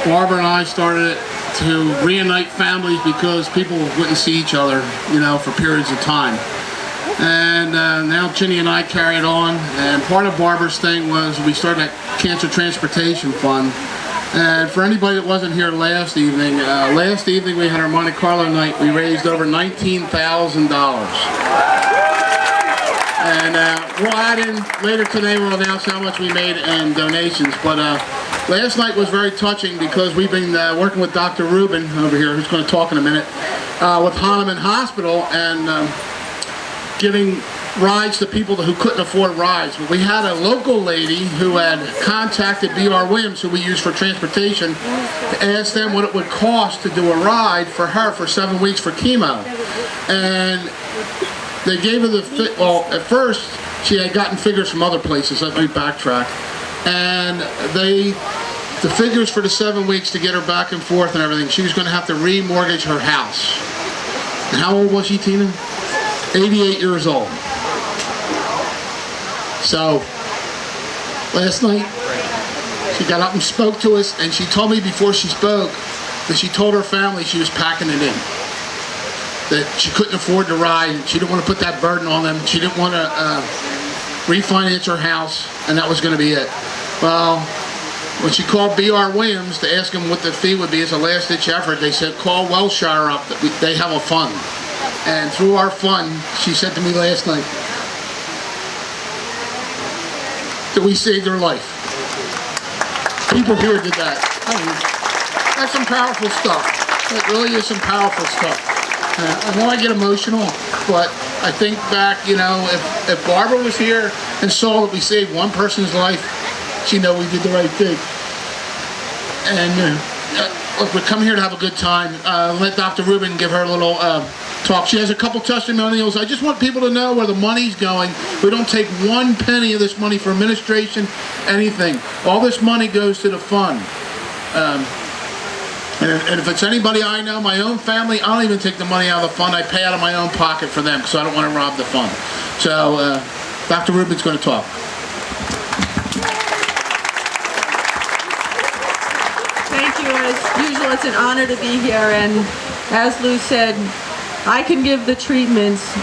Barbara and I started to reunite families because people wouldn't see each other, for periods of time. And now Ginny and I carry it on, and part of Barbara's thing was we started a cancer transportation fund. And for anybody that wasn't here last evening we had our Monte Carlo night. We raised over $19,000. And we'll add in later today, we'll announce how much we made in donations. But last night was very touching because we've been working with Dr. Rubin over here, who's going to talk in a minute, with Hahnemann Hospital, and giving rides to people who couldn't afford rides. But we had a local lady who had contacted B.R. Williams, who we use for transportation, to ask them what it would cost to do a ride for her for 7 weeks for chemo. And they gave her at first she had gotten figures from other places. Let me backtrack. And the figures for the 7 weeks to get her back and forth and everything, she was going to have to remortgage her house. And how old was she, Tina? 88 years old. So, last night, she got up and spoke to us, and she told me before she spoke that she told her family she was packing it in. That she couldn't afford to ride, she didn't want to put that burden on them, she didn't want to refinance her house, and that was going to be it. Well, when she called B.R. Williams to ask him what the fee would be as a last-ditch effort, they said, call Wellshire up, they have a fund. And through our fund, she said to me last night, that we saved her life. People here did that. That's some powerful stuff. It really is some powerful stuff. I know I get emotional, but I think back, if Barbara was here and saw that we saved one person's life, she'd know we did the right thing. And look, we come here to have a good time. Let Dr. Rubin give her a little talk. She has a couple testimonials. I just want people to know where the money's going. We don't take 1 penny of this money for administration, anything. All this money goes to the fund. And if it's anybody I know, my own family, I don't even take the money out of the fund. I pay out of my own pocket for them because I don't want to rob the fund. So Dr. Rubin's going to talk. Thank you. As usual, it's an honor to be here. And as Lou said, I can give the treatments,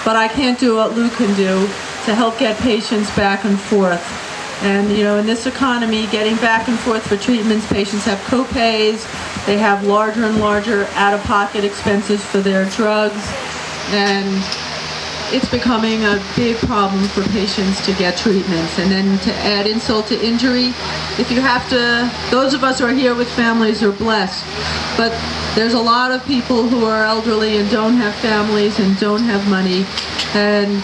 but I can't do what Lou can do to help get patients back and forth. And in this economy, getting back and forth for treatments, patients have co-pays, they have larger and larger out-of-pocket expenses for their drugs, and it's becoming a big problem for patients to get treatments. And then to add insult to injury, if you have to, those of us who are here with families are blessed, but there's a lot of people who are elderly and don't have families and don't have money, and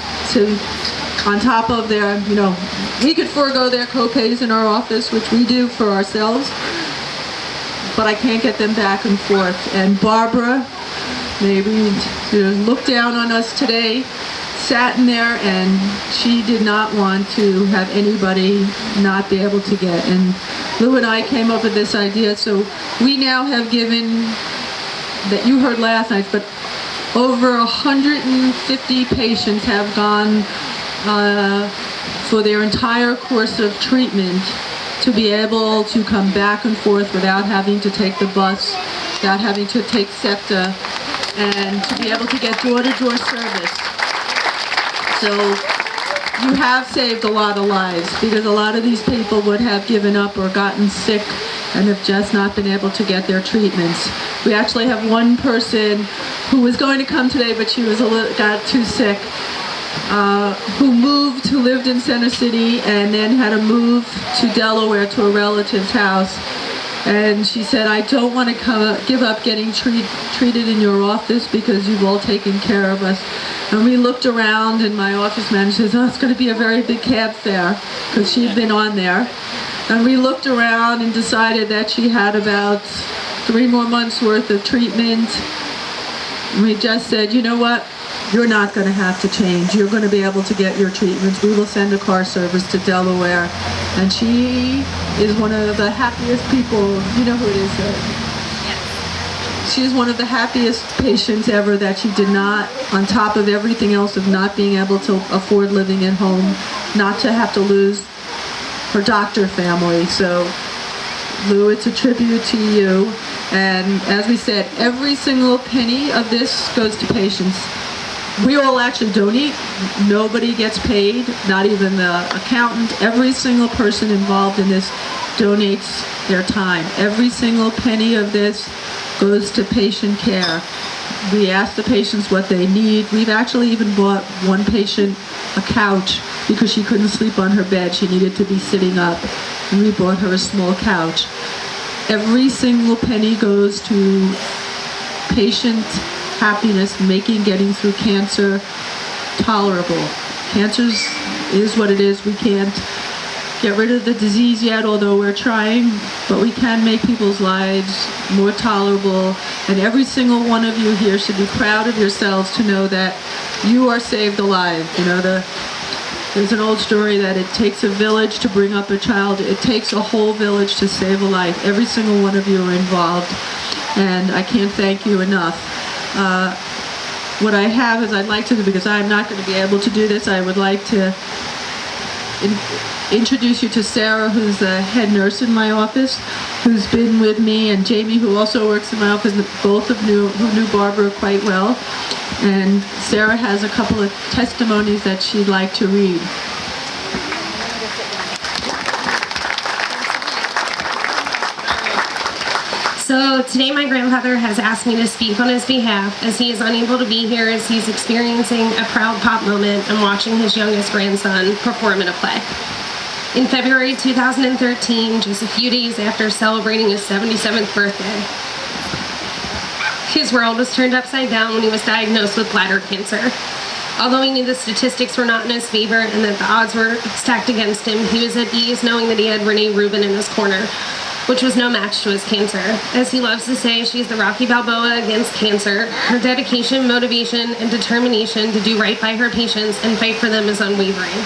on top of their, we could forego their co-pays in our office, which we do for ourselves, but I can't get them back and forth. And Barbara, maybe looked down on us today, sat in there, and she did not want to have anybody not be able to get. And Lou and I came up with this idea, so we now have given, that you heard last night, but over 150 patients have gone for their entire course of treatment to be able to come back and forth without having to take the bus, without having to take SEPTA, and to be able to get door-to-door service. So you have saved a lot of lives, because a lot of these people would have given up or gotten sick and have just not been able to get their treatments. We actually have one person who was going to come today, but she was got too sick, who lived in Center City and then had to move to Delaware to a relative's house. And she said, I don't want to give up getting treated in your office because you've all taken care of us. And we looked around, and my office manager says, oh, it's going to be a very big cab fare, because she'd been on there. And we looked around and decided that she had about 3 more months worth of treatment. And we just said, you know what? You're not going to have to change. You're going to be able to get your treatments. We will send a car service to Delaware. And she is one of the happiest people. You know who it is, right? She's one of the happiest patients ever, that she did not, on top of everything else of not being able to afford living at home, not to have to lose her doctor family. So Lou, it's a tribute to you. And as we said, every single penny of this goes to patients. We all actually donate. Nobody gets paid, not even the accountant. Every single person involved in this donates their time. Every single penny of this goes to patient care. We ask the patients what they need. We've actually even bought one patient a couch because she couldn't sleep on her bed. She needed to be sitting up. And we bought her a small couch. Every single penny goes to patient happiness, getting through cancer tolerable. Cancer is what it is. We can't get rid of the disease yet, although we're trying, but we can make people's lives more tolerable. And every single one of you here should be proud of yourselves to know that you are saved alive. You know, there's an old story that it takes a village to bring up a child. It takes a whole village to save a life. Every single one of you are involved, and I can't thank you enough. What I have is I'd like to, because I'm not going to be able to do this, I would like to introduce you to Sarah, who's the head nurse in my office, who's been with me, and Jamie, who also works in my office, both of who knew Barbara quite well. And Sarah has a couple of testimonies that she'd like to read. So today my grandfather has asked me to speak on his behalf as he is unable to be here as he's experiencing a proud pop moment and watching his youngest grandson perform in a play. In February 2013, just a few days after celebrating his 77th birthday, his world was turned upside down when he was diagnosed with bladder cancer. Although he knew the statistics were not in his favor and that the odds were stacked against him, he was at ease knowing that he had Rene Rubin in his corner, which was no match to his cancer. As he loves to say, she's the Rocky Balboa against cancer. Her dedication, motivation, and determination to do right by her patients and fight for them is unwavering.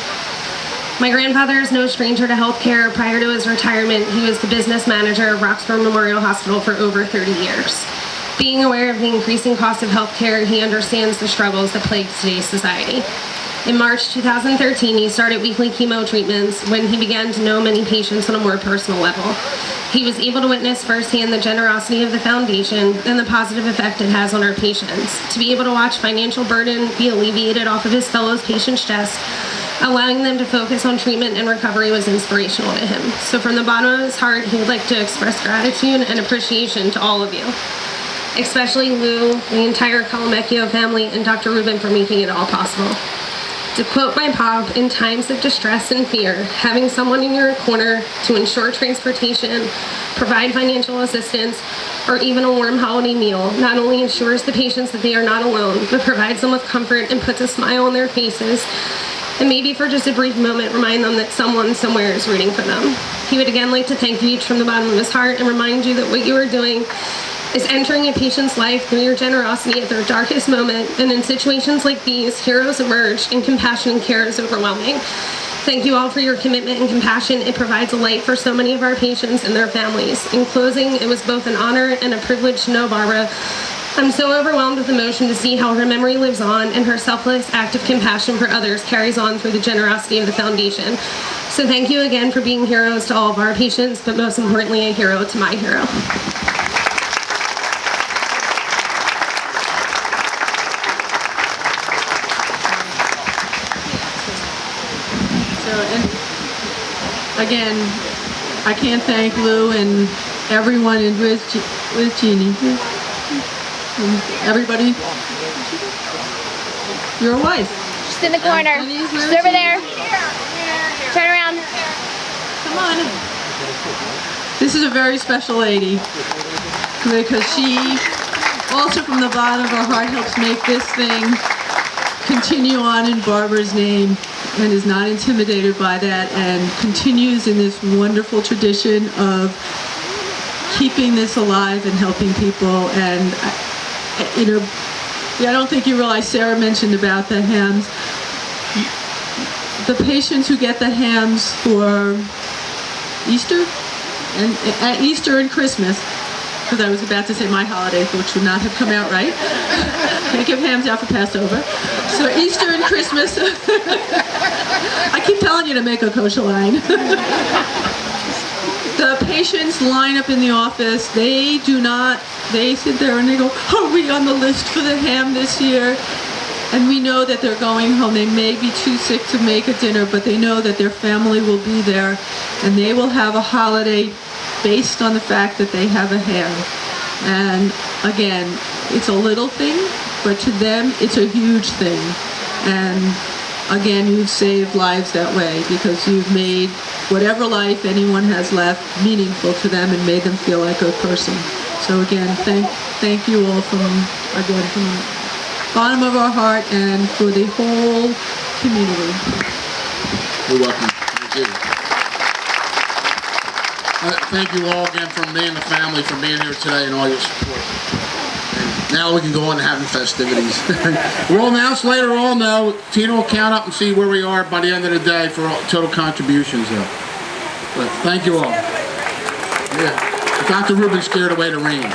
My grandfather is no stranger to healthcare. Prior to his retirement, he was the business manager of Roxborough Memorial Hospital for over 30 years. Being aware of the increasing cost of healthcare, he understands the struggles that plague today's society. In March 2013, he started weekly chemo treatments when he began to know many patients on a more personal level. He was able to witness firsthand the generosity of the foundation and the positive effect it has on our patients. To be able to watch financial burden be alleviated off of his fellow patients' chests, allowing them to focus on treatment and recovery was inspirational to him. So from the bottom of his heart, he would like to express gratitude and appreciation to all of you, especially Lou, the entire Calamecchio family, and Dr. Rubin for making it all possible. To quote my pop, in times of distress and fear, having someone in your corner to ensure transportation, provide financial assistance, or even a warm holiday meal not only ensures the patients that they are not alone, but provides them with comfort and puts a smile on their faces, and maybe for just a brief moment remind them that someone somewhere is rooting for them. He would again like to thank you each from the bottom of his heart and remind you that what you are doing is entering a patient's life through your generosity at their darkest moment, and in situations like these, heroes emerge and compassion and care is overwhelming. Thank you all for your commitment and compassion. It provides a light for so many of our patients and their families. In closing, it was both an honor and a privilege to know Barbara. I'm so overwhelmed with emotion to see how her memory lives on and her selfless act of compassion for others carries on through the generosity of the foundation. So thank you again for being heroes to all of our patients, but most importantly, a hero to my hero. Again, I can't thank Lou and everyone, and where's Jeannie? And everybody. Your wife. She's in the corner. She's over there. Turn around. Come on. This is a very special lady because she also from the bottom of her heart helps make this thing continue on in Barbara's name and is not intimidated by that and continues in this wonderful tradition of keeping this alive and helping people. And I don't think you realize Sarah mentioned about the hams. The patients who get the hams for Easter and Easter and Christmas, because I was about to say my holiday, which would not have come out right. Can't give hams out for Passover. So Easter and Christmas. I keep telling you to make a kosher line. The patients line up in the office. They sit there and they go, are we on the list for the ham this year? And we know that they're going home. They may be too sick to make a dinner, but they know that their family will be there, and they will have a holiday based on the fact that they have a ham. And again, it's a little thing, but to them, it's a huge thing. And again, you've saved lives that way because you've made whatever life anyone has left meaningful to them and made them feel like a person. So again, thank you all from the bottom of our heart and for the whole community. You're welcome. Thank you. Thank you all again from me and the family for being here today and all your support. And now we can go on to having festivities. We'll announce later on, though. Tina will count up and see where we are by the end of the day for all total contributions, though. But thank you all. Yeah. Dr. Rubin scared away the rain.